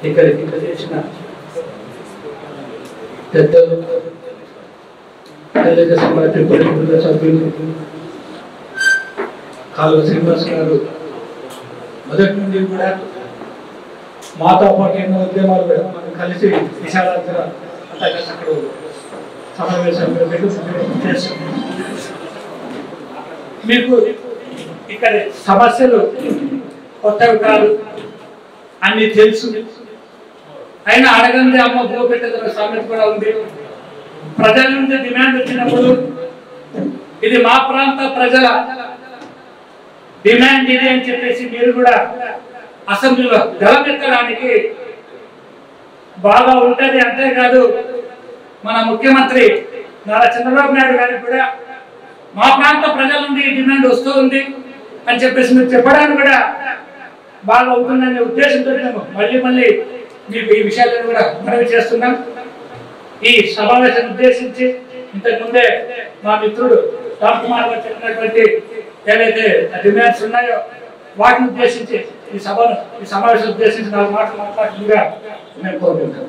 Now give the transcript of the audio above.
ఇక్కడికి చేసిన పెద్దలు తెలుగుదేశం పార్టీ కుటుంబ సభ్యులు కాలువ శ్రీనివాస్ గారు మొదటి నుండి కూడా మాతో పాటు ఎన్నో ఉద్యమాలు కూడా మనం కలిసి విశాలాంధ్ర అక్కడ సమావేశంలో మీకు ఇక్కడ సమస్యలు కొత్తవి కాదు, అన్ని తెలుసు. అయినా అడగండి అమ్మ గో పెట్టదన్న సామెత కూడా ఉంది. ప్రజల నుంచి డిమాండ్ వచ్చినప్పుడు ఇది మా ప్రాంత ప్రజల డిమాండ్ ఇది అని చెప్పేసి మీరు కూడా అసెంబ్లీలో గలమెత్తడానికి బాగా ఉంటుంది. అంతేకాదు మన ముఖ్యమంత్రి నారా చంద్రబాబు నాయుడు గారికి కూడా మా ప్రాంత ప్రజల నుండి డిమాండ్ వస్తూ ఉంది అని చెప్పేసి మీరు చెప్పడానికి కూడా బాగా అవుతుందనే ఉద్దేశంతో మేము మళ్ళీ మీకు ఈ విషయాలను కూడా మనవి చేస్తున్నాం. ఈ సమావేశాన్ని ఉద్దేశించి ఇంతకుముందే మా మిత్రుడు రామ్ కుమార్ గారు చెప్పినటువంటి ఏదైతే డిమాండ్స్ ఉన్నాయో వాటిని ఉద్దేశించి ఈ సమావేశం ఉద్దేశించి 4 మాటలు మాట్లాడుతుందిగా మేము కోరుకుంటాం.